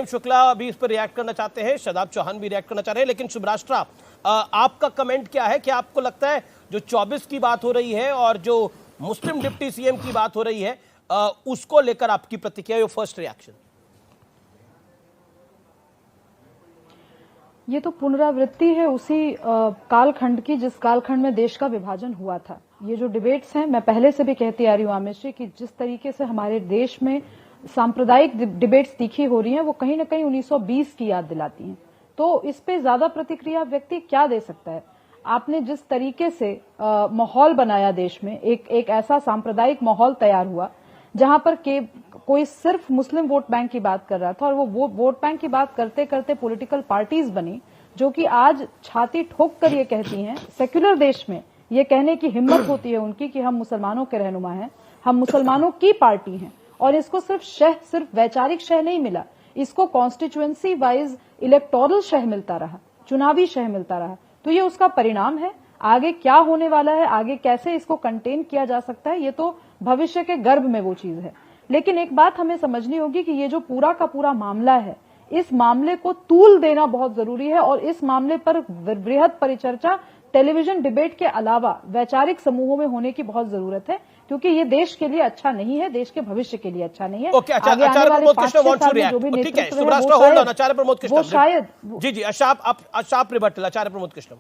शुक्ला अभी इस पर रिएक्ट करना चाहते हैं, शादाब चौहान भी रिएक्ट करना चाह रहे हैं, लेकिन शुभराष्ट्रा आपका कमेंट क्या है कि आपको लगता है जो 24 की बात हो रही है और जो मुस्लिम डिप्टी सीएम की बात हो रही है उसको लेकर आपकी प्रतिक्रिया, योर फर्स्ट रिएक्शन? ये तो पुनरावृत्ति है उसी कालखंड की जिस कालखंड में देश का विभाजन हुआ था। ये जो डिबेट्स हैं, मैं पहले से भी कहती आ रही हूँ आमिर जी, कि जिस तरीके से हमारे देश में सांप्रदायिक डिबेट्स तीखी हो रही हैं, वो कहीं ना कहीं 1920 की याद दिलाती हैं। तो इस पे ज्यादा प्रतिक्रिया व्यक्ति क्या दे सकता है? आपने जिस तरीके से माहौल बनाया देश में, एक ऐसा सांप्रदायिक माहौल तैयार हुआ जहां पर कोई सिर्फ मुस्लिम वोट बैंक की बात कर रहा था, और वो वोट बैंक की बात करते करते पॉलिटिकल पार्टीज बनी जो कि आज छाती ठोक कर ये कहती हैं, सेक्युलर देश में ये कहने की हिम्मत होती है उनकी कि हम मुसलमानों के रहनुमा हैं, हम मुसलमानों की पार्टी हैं। और इसको सिर्फ वैचारिक शह नहीं मिला, इसको कॉन्स्टिट्यूएंसी वाइज इलेक्टोरल शह मिलता रहा, चुनावी शह मिलता रहा। तो ये उसका परिणाम है। आगे क्या होने वाला है, आगे कैसे इसको कंटेन किया जा सकता है, ये तो भविष्य के गर्भ में वो चीज है। लेकिन एक बात हमें समझनी होगी कि ये जो पूरा का पूरा मामला है, इस मामले को तूल देना बहुत जरूरी है, और इस मामले पर वृहद परिचर्चा टेलीविजन डिबेट के अलावा वैचारिक समूहों में होने की बहुत जरूरत है, क्योंकि ये देश के लिए अच्छा नहीं है, देश के भविष्य के लिए अच्छा नहीं है। आगे आने वाले 5-6 साल में जो भी नेतृत्व है वो शायद जी अशाप रिबटल आचार्य प्रमोद कृष्णम।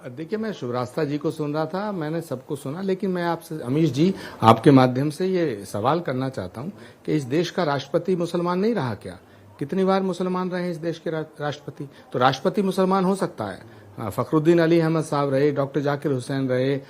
देखिए, मैं शुभरास्ता जी को सुन रहा था, मैंने सबको सुना, लेकिन मैं आपसे अमीश जी आपके माध्यम से ये सवाल करना चाहता हूं कि इस देश का राष्ट्रपति मुसलमान नहीं रहा क्या? कितनी बार मुसलमान रहे इस देश के राष्ट्रपति? तो राष्ट्रपति मुसलमान हो सकता है। फखरुद्दीन अली अहमद साहब रहे, डॉक्टर जाकिर हुसैन रहे,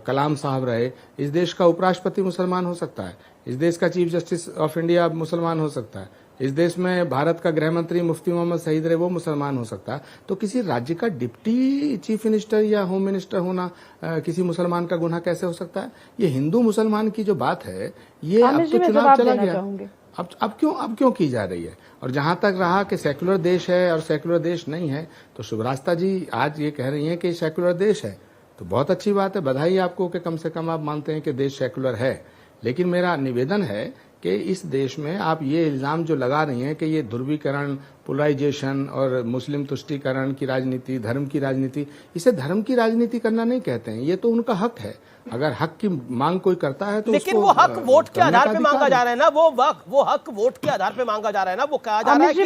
कलाम साहब रहे। इस देश का उपराष्ट्रपति मुसलमान हो सकता है, इस देश का चीफ जस्टिस ऑफ इंडिया मुसलमान हो सकता है, इस देश में भारत का गृह मंत्री मुफ्ती मोहम्मद सईद रहे, वो मुसलमान हो सकता है। तो किसी राज्य का डिप्टी चीफ मिनिस्टर या होम मिनिस्टर होना किसी मुसलमान का गुनाह कैसे हो सकता है? ये हिंदू मुसलमान की जो बात है, ये अब तो चुनाव चला गया, अब क्यों की जा रही है? और जहां तक रहा कि सेक्युलर देश है और सेक्युलर देश नहीं है, तो शुभरास्ता जी आज ये कह रही हैं कि सेक्युलर देश है, तो बहुत अच्छी बात है, बधाई आपको कि कम से कम आप मानते हैं कि देश सेक्युलर है। लेकिन मेरा निवेदन है कि इस देश में आप ये इल्जाम जो लगा रही हैं कि ये ध्रुवीकरण, पोलराइजेशन और मुस्लिम तुष्टीकरण की राजनीति, धर्म की राजनीति, इसे धर्म की राजनीति करना नहीं कहते हैं, ये तो उनका हक है। अगर हक की मांग कोई करता है तो लेकिन वो हक वोट के आधार पे मांगा जा रहा है ना, वो हक वोट के आधार पे मांगा जा रहा है ना। वो कहा जा रहा है कि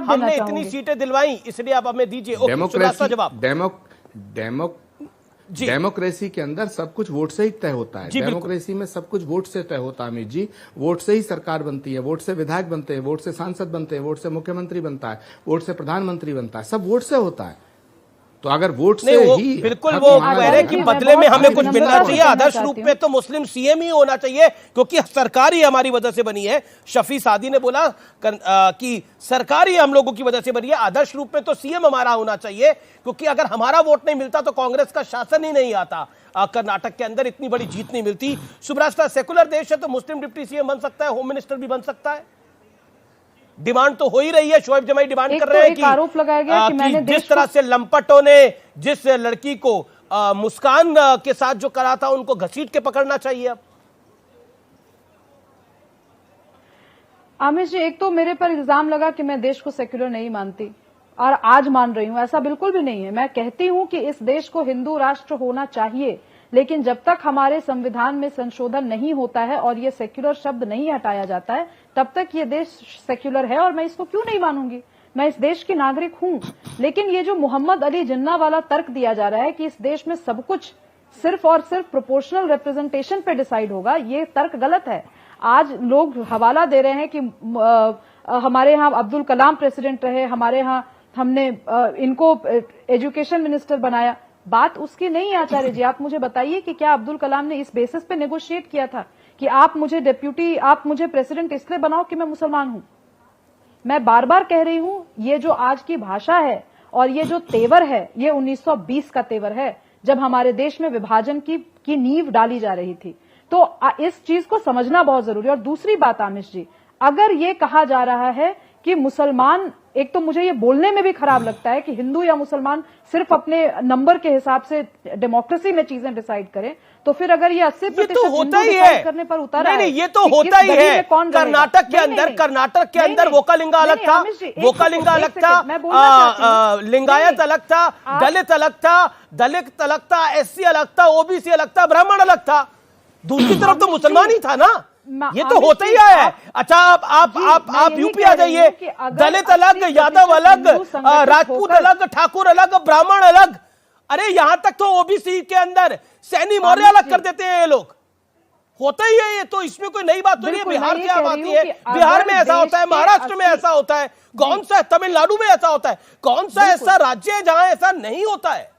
हमने इतनी सीटें दिलवाई, इसलिए आप हमें दीजिए। डेमोक्रेसी के अंदर सब कुछ वोट से ही तय होता है। डेमोक्रेसी में सब कुछ वोट से तय होता है अमित जी। वोट से ही सरकार बनती है, वोट से विधायक बनते हैं, वोट से सांसद बनते हैं, वोट से मुख्यमंत्री बनता है, वोट से प्रधानमंत्री बनता है, सब वोट से होता है। तो अगर वोट से ही बिल्कुल वो कह रहे हैं कि बदले में हमें कुछ मिलना चाहिए, आदर्श रूप में तो मुस्लिम सीएम ही होना चाहिए, क्योंकि सरकार ही हमारी वजह से बनी है। शफी सादी ने बोला कि सरकार ही हम लोगों की वजह से बनी है, आदर्श रूप में तो सीएम हमारा होना चाहिए, क्योंकि अगर हमारा वोट नहीं मिलता तो कांग्रेस का शासन ही नहीं आता, कर्नाटक के अंदर इतनी बड़ी जीत नहीं मिलती। शुभरास्ता सेकुलर देश है तो मुस्लिम डिप्टी सीएम बन सकता है, होम मिनिस्टर भी बन सकता है। डिमांड तो हो ही रही है, शोएब जमाई डिमांड कर रहे हैं कि आरोप लगाया गया कि मैंने जिस तरह से लंपटों ने जिस लड़की को मुस्कान के साथ जो करा था, उनको घसीट के पकड़ना चाहिए। अब आमिर जी, एक तो मेरे पर इल्जाम लगा कि मैं देश को सेक्युलर नहीं मानती, और आज मान रही हूं, ऐसा बिल्कुल भी नहीं है। मैं कहती हूं कि इस देश को हिंदू राष्ट्र होना चाहिए, लेकिन जब तक हमारे संविधान में संशोधन नहीं होता है और ये सेक्युलर शब्द नहीं हटाया जाता है, तब तक ये देश सेक्युलर है। और मैं इसको क्यों नहीं मानूंगी, मैं इस देश की नागरिक हूं। लेकिन ये जो मोहम्मद अली जिन्ना वाला तर्क दिया जा रहा है कि इस देश में सब कुछ सिर्फ और सिर्फ प्रोपोर्शनल रिप्रेजेंटेशन पे डिसाइड होगा, ये तर्क गलत है। आज लोग हवाला दे रहे हैं कि हमारे यहाँ अब्दुल कलाम प्रेसिडेंट रहे, हमारे यहाँ हमने इनको एजुकेशन मिनिस्टर बनाया। बात उसकी नहीं है आचार्य जी। आप मुझे बताइए कि क्या अब्दुल कलाम ने इस बेसिस पे नेगोशिएट किया था कि आप मुझे प्रेसिडेंट इसलिए बनाओ कि मैं मुसलमान हूं? मैं बार बार कह रही हूं, ये जो आज की भाषा है और ये जो तेवर है, ये 1920 का तेवर है, जब हमारे देश में विभाजन की नींव डाली जा रही थी। तो इस चीज को समझना बहुत जरूरी है। और दूसरी बात आमिश जी, अगर ये कहा जा रहा है कि मुसलमान, एक तो मुझे ये बोलने में भी खराब लगता है कि हिंदू या मुसलमान सिर्फ अपने नंबर के हिसाब से डेमोक्रेसी में चीजें डिसाइड करें, तो फिर अगर ये 80% तो होता ही है करने पर उतारा नहीं, ये तो होता ही है। कर्नाटक के अंदर वोकालिंगा अलग था, वोकालिंगा अलग था, लिंगायत अलग था, दलित अलग था, एससी अलग था, ओबीसी अलग था, ब्राह्मण अलग था। दूसरी तरफ तो मुसलमान ही था ना, ये तो होता ही है। अच्छा आप यूपी आ जाइए, दलित अलग, यादव अलग, राजपूत अलग, ठाकुर अलग, ब्राह्मण अलग, अरे यहां तक तो ओबीसी के अंदर सैनी मौर्य अलग कर देते हैं ये लोग। होता ही है ये, तो इसमें कोई नई बात तो नहीं है। बिहार क्या बात है, बिहार में ऐसा होता है, महाराष्ट्र में ऐसा होता है, कौन सा तमिलनाडु में ऐसा होता है, कौन सा ऐसा राज्य है जहां ऐसा नहीं होता है?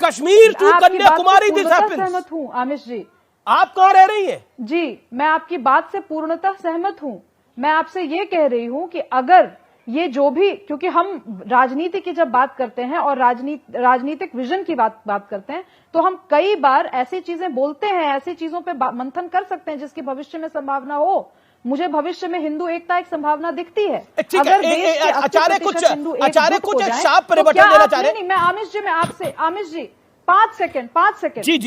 Kashmir to Kanyakumari this happens. सहमत हूं आमिश जी। आप कहां रह रही हैं? जी, मैं आपकी बात से पूर्णतः सहमत हूं। मैं आपसे ये कह रही हूं कि अगर ये जो भी, क्योंकि हम राजनीति की जब बात करते हैं और राजनीतिक विजन की बात करते हैं, तो हम कई बार ऐसी चीजें बोलते हैं, ऐसी चीजों पे मंथन कर सकते हैं जिसकी भविष्य में संभावना हो। मुझे भविष्य में हिंदू एकता एक संभावना दिखती है। अगर आचार्य कुछ शाप पर बटन देना चाह रहे हैं। मैं आमिश जी 5 सेकंड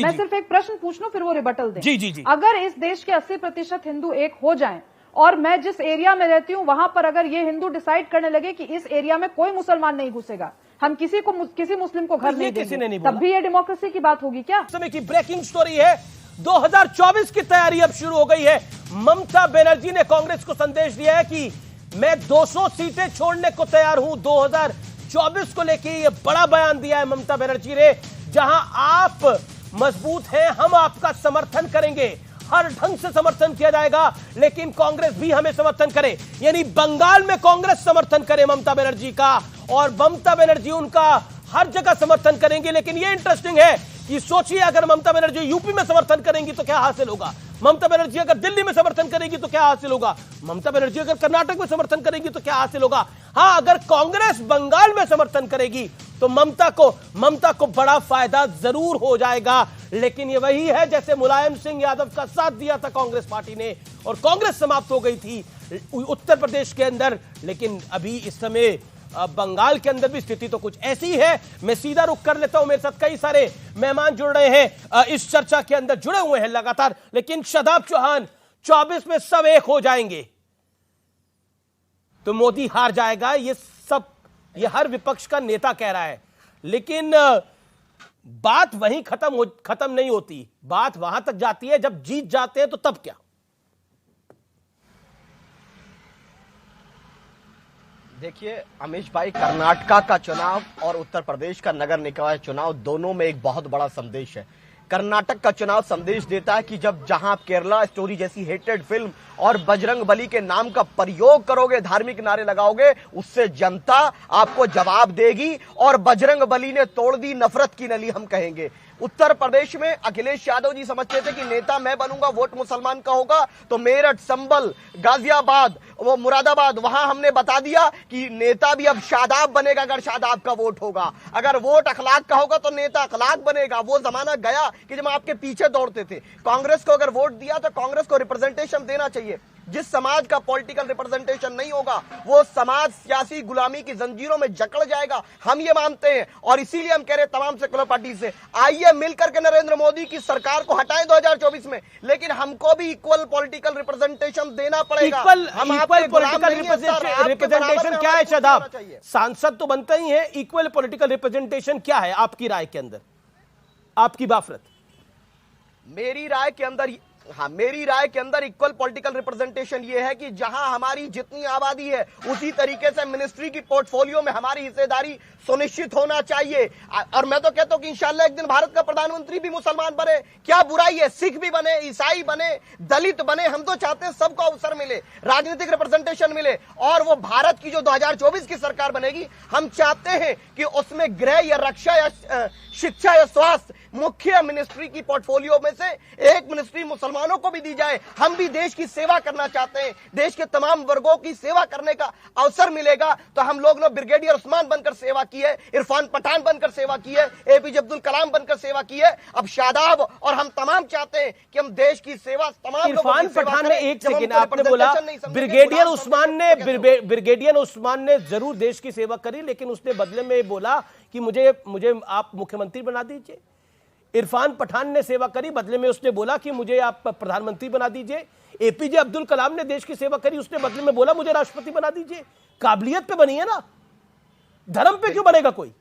मैं सिर्फ एक प्रश्न पूछ लूं, फिर वो रिबटल दें। जी। अगर इस देश के 80% हिंदू एक हो जाएं, और मैं जिस एरिया में रहती हूं वहां पर अगर ये हिंदू डिसाइड करने लगे कि इस एरिया में कोई मुसलमान नहीं घुसेगा, हम किसी मुस्लिम को घर नहीं देंगे, तब भी ये डेमोक्रेसी की बात होगी क्या? समय की ब्रेकिंग स्टोरी है, 2024 की तैयारी अब शुरू हो गई है। ममता बनर्जी ने कांग्रेस को संदेश दिया है कि मैं 200 सीटें छोड़ने को तैयार हूं। 2024 को लेकर यह बड़ा बयान दिया है ममता बनर्जी ने। जहां आप मजबूत हैं, हम आपका समर्थन करेंगे, हर ढंग से समर्थन किया जाएगा, लेकिन कांग्रेस भी हमें समर्थन करे। यानी बंगाल में कांग्रेस समर्थन करे ममता बनर्जी का, और ममता बनर्जी उनका हर जगह समर्थन करेंगे। लेकिन यह इंटरेस्टिंग है कि सोचिए, अगर ममता बनर्जी यूपी में समर्थन करेंगी तो क्या हासिल होगा, ममता बनर्जी अगर दिल्ली में समर्थन करेगी तो क्या हासिल होगा, ममता बनर्जी अगर कर्नाटक में समर्थन करेगी तो क्या हासिल होगा। हां, अगर कांग्रेस बंगाल में समर्थन करेगी तो ममता को बड़ा फायदा जरूर हो जाएगा। लेकिन ये वही है जैसे मुलायम सिंह यादव का साथ दिया था कांग्रेस पार्टी ने, और कांग्रेस समाप्त हो गई थी उत्तर प्रदेश के अंदर। लेकिन अभी इस समय बंगाल के अंदर भी स्थिति तो कुछ ऐसी है। मैं सीधा रुख कर लेता हूं, मेरे साथ कई सारे मेहमान जुड़ रहे हैं, इस चर्चा के अंदर जुड़े हुए हैं लगातार। लेकिन शादाब चौहान, 24 में सब एक हो जाएंगे तो मोदी हार जाएगा, ये हर विपक्ष का नेता कह रहा है। लेकिन बात वहीं खत्म नहीं होती, बात वहां तक जाती है जब जीत जाते हैं तो तब क्या। देखिए अमीश भाई, कर्नाटक का चुनाव और उत्तर प्रदेश का नगर निकाय चुनाव दोनों में एक बहुत बड़ा संदेश है। कर्नाटक का चुनाव संदेश देता है कि जहां आप केरला स्टोरी जैसी हेटेड फिल्म और बजरंग बली के नाम का प्रयोग करोगे, धार्मिक नारे लगाओगे, उससे जनता आपको जवाब देगी, और बजरंग बली ने तोड़ दी नफरत की नली, हम कहेंगे। उत्तर प्रदेश में अखिलेश यादव जी समझते थे कि नेता मैं बनूंगा, वोट मुसलमान का होगा, तो मेरठ, संभल, गाजियाबाद, वो मुरादाबाद, वहां हमने बता दिया कि नेता भी अब शादाब बनेगा अगर शादाब का वोट होगा। अगर वोट अखलाक का होगा तो नेता अखलाक बनेगा। वो जमाना गया कि जब आपके पीछे दौड़ते थे। कांग्रेस को अगर वोट दिया तो कांग्रेस को रिप्रेजेंटेशन देना चाहिए। जिस समाज का पॉलिटिकल रिप्रेजेंटेशन नहीं होगा वो समाज सियासी गुलामी की जंजीरों में जकड़ जाएगा, हम ये मानते हैं। और इसीलिए हम कह रहे हैं तमाम सेकुलर पार्टी से, आइए मिलकर के नरेंद्र मोदी की सरकार को हटाएं 2024 में, लेकिन हमको भी इक्वल पॉलिटिकल रिप्रेजेंटेशन देना पड़ेगा। इक्वल पॉलिटिकल रिप्रेजेंटेशन क्या है शादाब? सांसद तो बनते ही है, इक्वल पॉलिटिकल रिप्रेजेंटेशन क्या है आपकी राय के अंदर, आपकी बाफरत? मेरी राय के अंदर इक्वल पॉलिटिकल रिप्रेजेंटेशन ये है कि जहां हमारी जितनी आबादी है उसी तरीके से मिनिस्ट्री की पोर्टफोलियो में हमारी हिस्सेदारी सुनिश्चित होना चाहिए। और मैं तो कहता हूं कि इंशाल्लाह एक दिन भारत का प्रधानमंत्री भी मुसलमान बने, क्या बुराई है? सिख भी बने, ईसाई बने, दलित बने, हम तो चाहते हैं सबको अवसर मिले, राजनीतिक रिप्रेजेंटेशन मिले। और वो भारत की जो 2024 की सरकार बनेगी, हम चाहते हैं कि उसमें गृह या रक्षा या शिक्षा या स्वास्थ्य मुख्य मिनिस्ट्री की पोर्टफोलियो में से एक मिनिस्ट्री मुसलमानों को भी दी जाए। हम भी देश की सेवा करना चाहते हैं, देश के तमाम वर्गों की सेवा करने का अवसर मिलेगा। तो हम लोग ने ब्रिगेडियर उस्मान बनकर सेवा की है, इरफान पठान बनकर सेवा की है, एपीजे अब्दुल कलाम बनकर सेवा की है, अब शादाब और हम तमाम चाहते हैं कि हम देश की सेवा तमाम इरफान पठान ने, एक सेकंड, आपने बोला ब्रिगेडियर उस्मान ने जरूर देश की सेवा करी, लेकिन उसने बदले में बोला कि मुझे आप मुख्यमंत्री बना दीजिए। इरफान पठान ने सेवा करी, बदले में उसने बोला कि मुझे आप प्रधानमंत्री बना दीजिए। एपीजे अब्दुल कलाम ने देश की सेवा करी, उसने बदले में बोला मुझे राष्ट्रपति बना दीजिए। काबिलियत पे बनी है ना, धर्म पे क्यों बनेगा कोई?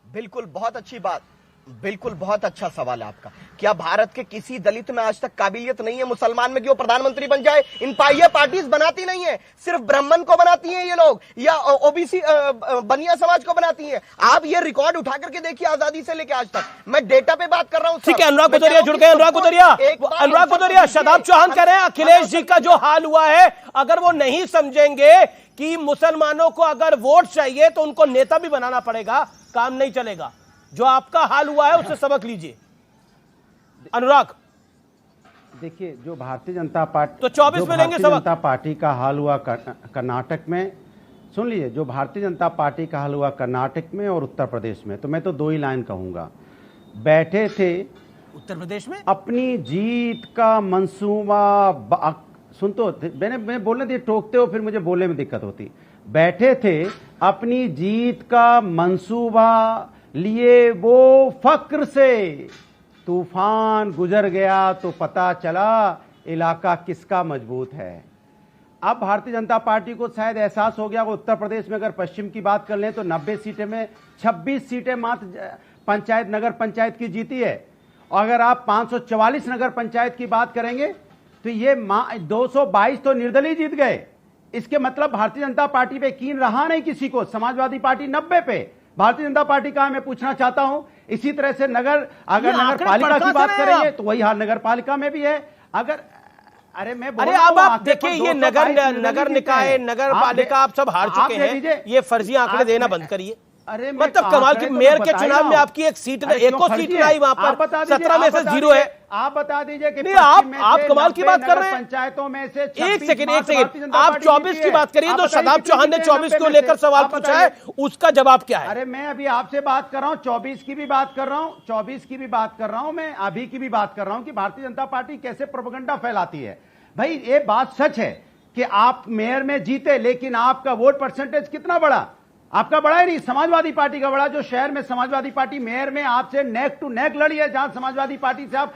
बिल्कुल, बहुत अच्छी बात, बिल्कुल बहुत अच्छा सवाल है आपका। क्या भारत के किसी दलित में आज तक काबिलियत नहीं है मुसलमान में कि वो प्रधानमंत्री बन जाए? ये पार्टीज बनाती नहीं है, सिर्फ ब्राह्मण को बनाती हैं ये लोग, या ओबीसी बनिया समाज को बनाती हैं। आप ये रिकॉर्ड उठा करके देखिए, आजादी से लेकर आज तक। मैं डेटा पे बात कर रहा हूं। ठीक है, अनुराग भदौरिया जुड़ गए। अनुराग भदौरिया, शादाब चौहान कह रहे हैं अखिलेश जी का जो हाल हुआ है, अगर वो नहीं समझेंगे कि मुसलमानों को अगर वोट चाहिए तो उनको नेता भी बनाना पड़ेगा, काम नहीं चलेगा। जो आपका हाल हुआ है उससे सबक लीजिए। अनुराग, देखिए, जो भारतीय जनता पार्टी तो 24 में लेंगे सबक। जनता पार्टी का हाल हुआ कर्नाटक में, सुन लीजिए, जो भारतीय जनता पार्टी का हाल हुआ कर्नाटक में और उत्तर प्रदेश में, तो मैं तो दो ही लाइन कहूंगा। बैठे थे उत्तर प्रदेश में अपनी जीत का मंसूबा, सुन तो मैं बोलने दिए, टोकते हो फिर मुझे बोलने में दिक्कत होती। बैठे थे अपनी जीत का मंसूबा लिए वो फक्र से, तूफान गुजर गया तो पता चला इलाका किसका मजबूत है। अब भारतीय जनता पार्टी को शायद एहसास हो गया कि उत्तर प्रदेश में अगर पश्चिम की बात कर लें तो 90 सीटें में 26 सीटें मात्र पंचायत, नगर पंचायत की जीती है। और अगर आप 544 नगर पंचायत की बात करेंगे तो ये 222 तो निर्दलीय जीत गए। इसके मतलब भारतीय जनता पार्टी पे यकीन रहा नहीं किसी को। समाजवादी पार्टी 90 पे, भारतीय जनता पार्टी का मैं पूछना चाहता हूं। इसी तरह से नगर पालिका की बात करेंगे तो वही हाल नगर पालिका में भी है। अगर अब आप देखिए, ये नगर निकाय, नगर पालिका आप सब हार चुके हैं। ये फर्जी आंकड़े देना बंद करिए। मतलब कमाल की, मेयर के चुनाव में आपकी एक सीट, एक को सीट नहीं आई वहां पर, 17 में से 0 है। आप बता दीजिए कि नहीं, आप कमाल की बात कर रहे हैं। पंचायतों में से एक सेकंड, आप 24 की बात करिए तो शादाब चौहान ने 24 को लेकर सवाल पूछा है, उसका जवाब क्या है? अरे मैं अभी आपसे बात कर रहा हूं, 24 की भी बात कर रहा हूं, 24 की भी बात कर रहा हूं, मैं अभी की भी बात कर रहा हूं कि भारतीय जनता पार्टी कैसे प्रोपेगेंडा फैलाती है। भाई ये बात सच है कि आप मेयर में जीते, लेकिन आपका वोट परसेंटेज कितना बड़ा? आपका बड़ा ही नहीं, समाजवादी पार्टी का बड़ा। जो शहर में समाजवादी पार्टी मेयर में आपसे नेक टू नेक लड़ी है, जहां समाजवादी पार्टी से आप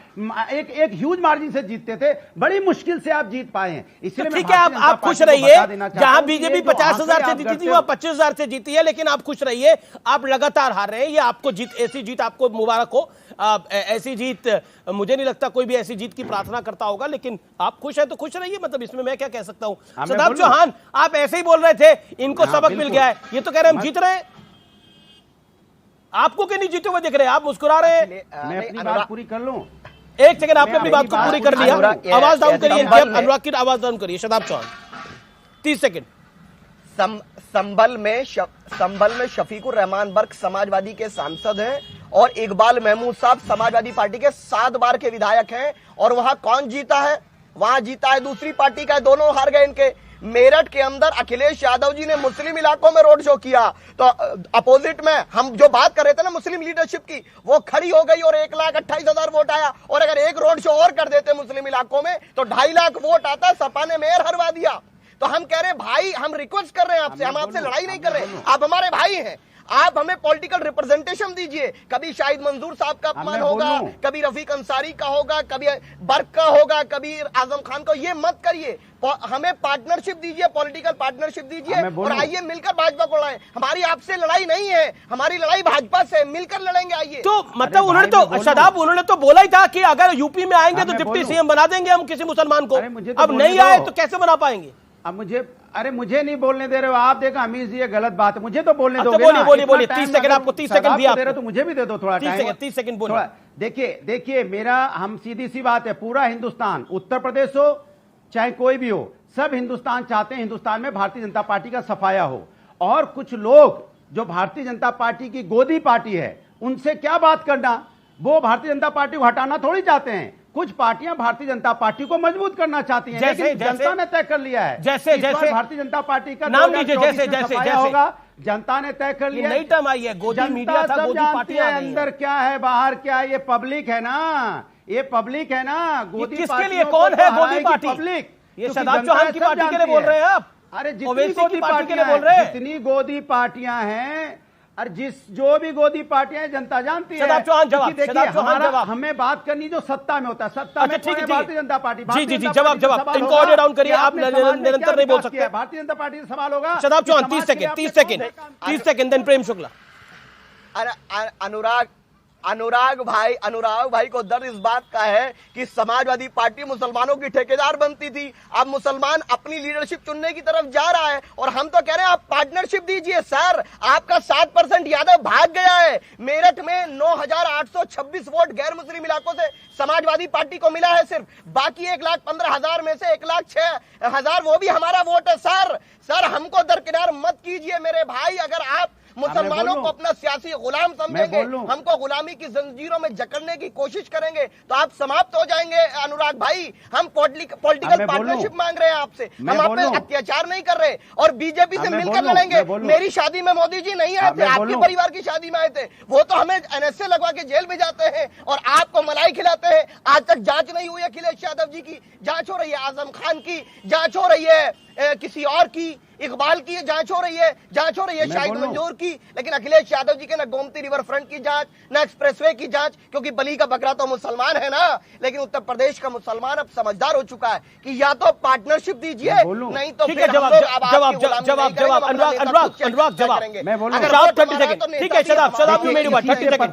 एक ह्यूज मार्जिन से जीतते थे, बड़ी मुश्किल से आप जीत पाए हैं। इसलिए ठीक है, आप खुश रहिए। जहां बीजेपी 50,000 से जीती थी वहां 25,000 से जीती है, लेकिन आप खुश रहिए, आप लगातार हार रहे हैं। ये आपको जीत, ऐसी जीत आपको मुबारक हो। ऐसी जीत, मुझे नहीं लगता कोई भी ऐसी जीत की प्रार्थना करता होगा, लेकिन आप खुश हैं तो खुश रहिए। मतलब इसमें मैं क्या कह सकता हूं। शादाब चौहान, आप ऐसे ही बोल रहे थे इनको सबक मिल गया है, ये तो कह रहे हैं हम जीत रहे हैं। आपको क्यों नहीं जीते हुए दिख रहे हैं? आप मुस्कुरा रहे हैं। मैं अपनी बात पूरी कर लूं। एक सेकंड, आपने अपनी बात को पूरी कर लिया। आवाज डाउन करिए, अनुराग की आवाज डाउन करिए। शादाब चौहान 30 सेकंड। संभल में शफीकुर रहमान बर्क समाजवादी के सांसद हैं और इकबाल महमूद साहब समाजवादी पार्टी के 7 बार के विधायक हैं। और वहां कौन जीता है? वहां जीता है दूसरी पार्टी का, दोनों हार गए इनके। मेरठ के अंदर अखिलेश यादव जी ने मुस्लिम इलाकों में रोड शो किया, तो अपोजिट में हम जो बात कर रहे थे ना मुस्लिम लीडरशिप की, वो खड़ी हो गई और 1,28,000 वोट आया। और अगर एक रोड शो और कर देते मुस्लिम इलाकों में तो 2.5 लाख वोट आता। सपा ने मेयर हरवा दिया। तो हम कह रहे हैं भाई, हम रिक्वेस्ट कर रहे हैं आपसे, हम आपसे लड़ाई नहीं कर रहे, आप हमारे भाई हैं, आप हमें पॉलिटिकल रिप्रेजेंटेशन दीजिए। कभी शाहिद मंजूर साहब का अपमान होगा, कभी रफीक अंसारी का होगा, कभी बर्क का होगा, कभी आजम खान का। ये मत करिए, हमें पार्टनरशिप दीजिए, पॉलिटिकल पार्टनरशिप दीजिए और आइए मिलकर भाजपा को लड़ाएं। हमारी आपसे लड़ाई नहीं है, हमारी लड़ाई भाजपा से, मिलकर लड़ेंगे। आइए। तो मतलब उन्होंने तो, शादाब, उन्होंने तो बोला ही था कि अगर यूपी में आएंगे तो डिप्टी सीएम बना देंगे हम किसी मुसलमान को। अब नहीं आए तो कैसे बना पाएंगे? अब मुझे नहीं बोलने दे रहे हो आप। देखो अमीर जी, ये गलत बात है, मुझे तो बोलने दो। बोलिए 30 सेकंड, आपको 30 सेकंड दिया दे रहे तो मुझे भी दे दो थोड़ा टाइम। 30 सेकंड बोलिए। देखिए मेरा, हम सीधी सी बात है, पूरा हिंदुस्तान, उत्तर प्रदेश हो चाहे कोई भी हो, सब हिंदुस्तान चाहते हैं हिंदुस्तान में भारतीय जनता पार्टी का सफाया हो। और कुछ लोग जो भारतीय जनता पार्टी की गोदी पार्टी है, उनसे क्या बात करना, वो भारतीय जनता पार्टी को हटाना थोड़ी चाहते हैं। कुछ पार्टियां भारतीय जनता पार्टी को मजबूत करना चाहती हैं, लेकिन जनता ने तय कर लिया है। जैसे इस बार भारतीय जनता पार्टी का नाम लीजिए, जैसे होगा, जनता ने तय कर लिया। नई टर्म आई है, गोदी मीडिया था, गोदी पार्टी अंदर क्या है बाहर क्या है, ये पब्लिक है ना, ये पब्लिक है ना। गोदी किसके लिए, कौन है गोदी पार्टी? पब्लिक। ये शादाब चौहान की पार्टी के लिए बोल रहे हैं आप? अरे जितनी गोदी पार्टी के लिए बोल रहे हैं, जितनी गोदी पार्टियां हैं, और जो भी गोदी पार्टियां हैं, जनता जानती है। शादाब चौहान जवाब, शादाब चौहान जवाब। हमें बात करनी जो सत्ता में होता है, सत्ता में ठीक है, भारतीय जनता पार्टी। जी जवाब इनको ऑडियो डाउन करिए, आप निरंतर नहीं बोल सकते। भारतीय जनता पार्टी से सवाल होगा। Shadab Chauhan 30 second, then Prem Shukla. अनुराग भाई को दर्द इस बात का है कि समाजवादी पार्टी मुसलमानों की ठेकेदार बनती थी, अब मुसलमान अपनी लीडरशिप चुनने की तरफ जा रहा है, और हम तो कह रहे हैं आप पार्टनरशिप दीजिए। सर, आपका 7% यादव भाग गया है। मेरठ में 9,826 वोट गैर मुस्लिम इलाकों से समाजवादी पार्टी को मिला है सिर्फ, बाकी 1,15,000 में से 1,06,000 वो भी हमारा वोट है। सर हमको दरकिनार मत कीजिए मेरे भाई। अगर आप मुसलमानों को अपना सियासी गुलाम समझेंगे, हमको गुलामी की जंजीरों में जकड़ने की कोशिश करेंगे, तो आप समाप्त हो जाएंगे। अनुराग भाई, हम पॉलिटिकल पार्टनरशिप मांग रहे हैं आपसे, हम आप पे अत्याचार नहीं कर रहे, और बीजेपी से मिलकर लड़ेंगे। मेरी शादी में मोदी जी नहीं आए थे, आपके परिवार की शादी में आए थे, वो तो हमें एनएसए लगवा के जेल में जाते हैं और आपको मलाई खिलाते हैं। आज तक जांच नहीं हुई है, अखिलेश यादव जी की जांच हो रही है, आजम खान की जांच हो रही है, किसी और की, इकबाल की जांच हो रही है, शाहिद मंजूर की, लेकिन अखिलेश यादव जी के ना गोमती रिवर फ्रंट की जांच, ना एक्सप्रेसवे की जांच, क्योंकि बली का बकरा तो मुसलमान है ना। लेकिन उत्तर प्रदेश का मुसलमान अब समझदार हो चुका है कि या तो पार्टनरशिप दीजिए, नहीं तो ठीक है। जवाब अनुराग जवाब मैं 30 सेकंड। ठीक है शादाब, मेरी बात 30 सेकंड।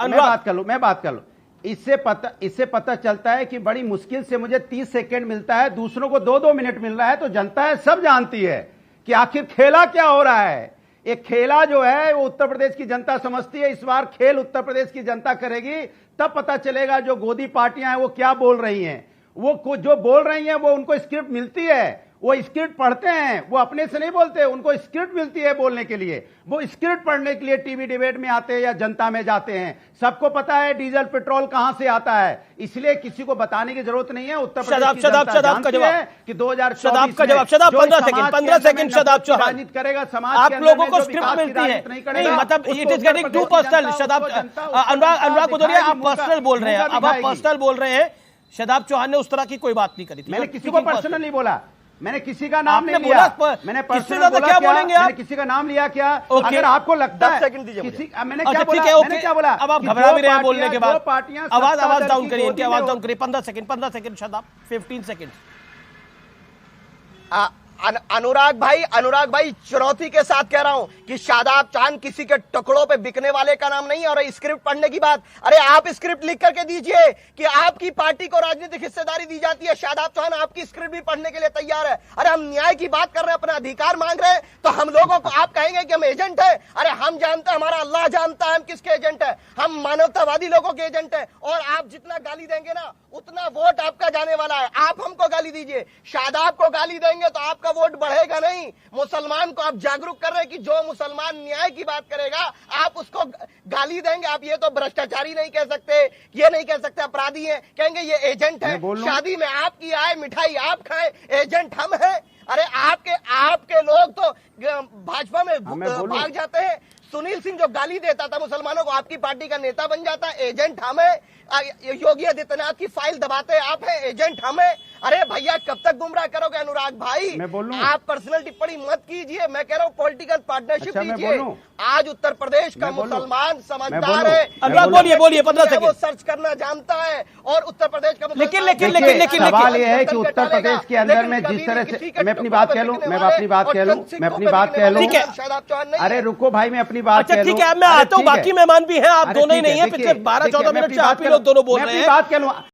मैं बात कर लूं। इससे पता चलता है कि बड़ी मुश्किल से मुझे 30 सेकंड मिलता है, दूसरों को 2-2 मिनट मिल रहा है, तो जनता है सब जानती है कि आखिर खेला क्या हो रहा है। एक खेला जो है वो उत्तर प्रदेश की जनता समझती है। इस बार खेल उत्तर प्रदेश की जनता करेगी, तब पता चलेगा जो गोदी पार्टियां हैं वो क्या बोल रही हैं। वो जो बोल रही हैं वो उनको स्क्रिप्ट मिलती है, वो स्क्रिप्ट पढ़ते हैं, वो अपने से नहीं बोलते, उनको स्क्रिप्ट मिलती है बोलने के लिए। वो स्क्रिप्ट पढ़ने के लिए टीवी डिबेट में आते हैं या जनता में जाते हैं। सबको पता है डीजल पेट्रोल कहां से आता है, इसलिए किसी को बताने की जरूरत नहीं है। उत्तर प्रदेश की जनता जानती है कि 2024 शादाब 15 सेकंड शादाब चौहान राजनीति करेगा, समाज आप के लोगों को अंदर स्क्रिप्ट मिलती है, नहीं करेगा, मतलब it is getting to personal. Shadab Anurag Bhadauria, आप पर्सनल बोल रहे हैं, अब आप पर्सनल बोल रहे हैं। शादाब चौहान ने उस तरह की कोई बात नहीं करी थी। मैंने किसी को पर्सनल नहीं बोला, मैंने किसी का नाम नहीं लिया, लिया। मैंने पर्सनल बोला क्या बोलेंगे आप? मैंने किसी का नाम लिया क्या? अगर आपको लगता है किसी, मैंने क्या बोला? मैंने क्या बोला? अब आप घबरा भी रहे हैं बोलने के बाद। पार्टियां आवाज डाउन करिए, इनकी आवाज डाउन करिए। 15 सेकंड शादाब, 15 सेकंड। अनुराग भाई चुनौती के साथ कह रहा हूं कि शादाब चौहान किसी के टुकड़ों पे बिकने वाले का नाम नहीं है। और स्क्रिप्ट पढ़ने की बात, अरे आप स्क्रिप्ट लिख करके दीजिए कि आपकी पार्टी को राजनीतिक हिस्सेदारी दी जाती है। शादाब चौहान आपकी स्क्रिप्ट भी पढ़ने के लिए तैयार है। अरे हम न्याय की बात कर रहे हैं, अपना अधिकार मांग रहे हैं, तो हम लोगों को आप कहेंगे कि हम एजेंट है? अरे हम जानते हैं, हमारा अल्लाह जानता है हम किसके एजेंट है। हम मानवतावादी लोगों के एजेंट है। और आप जितना गाली देंगे ना, उतना वोट आपका जाने वाला है। आप हमको गाली दीजिए, शादाब को गाली देंगे तो आपका वोट बढ़ेगा नहीं। मुसलमान को आप जागरूक कर रहे हैं कि जो मुसलमान न्याय की बात करेगा आप उसको गाली देंगे। आप ये तो भ्रष्टाचारी नहीं कह सकते, ये नहीं कह सकते अपराधी है, कहेंगे ये एजेंट है। शादी में आपकी आए, मिठाई आप खाएं, एजेंट हम हैं। अरे आपके लोग तो भाजपा में भाग जाते हैं। सुनील सिंह जो गाली देता था मुसलमानों को, आपकी पार्टी का नेता बन जाता है, एजेंट हम है। योगी आदित्यनाथ की फाइल दबाते आप हैं, एजेंट हम है। अरे भैया कब तक गुमराह करोगे अनुराग भाई? आप पर्सनल टिप्पणी मत कीजिए, मैं कह रहा हूँ पॉलिटिकल पार्टनरशिप कीजिए। आज उत्तर प्रदेश का मुसलमान समझदार है। अनुराग बोलिए 15 सेकंड। वो सर्च करना जानता है और उत्तर प्रदेश का लेकिन सवाल ये है कि उत्तर प्रदेश के अंदर में जिस तरह से, मैं अपनी बात कह लूं, मैं अपनी बात कह लूं। अरे रुको भाई, मैं अपनी बात कह लूं। ठीक है, मैं आता हूँ, बाकी मेहमान भी हैं, आप दोनों ही नहीं है। पिछले 12-14 मिनट से आप ही लोग दोनों बोल रहे हैं। बात कह लूं।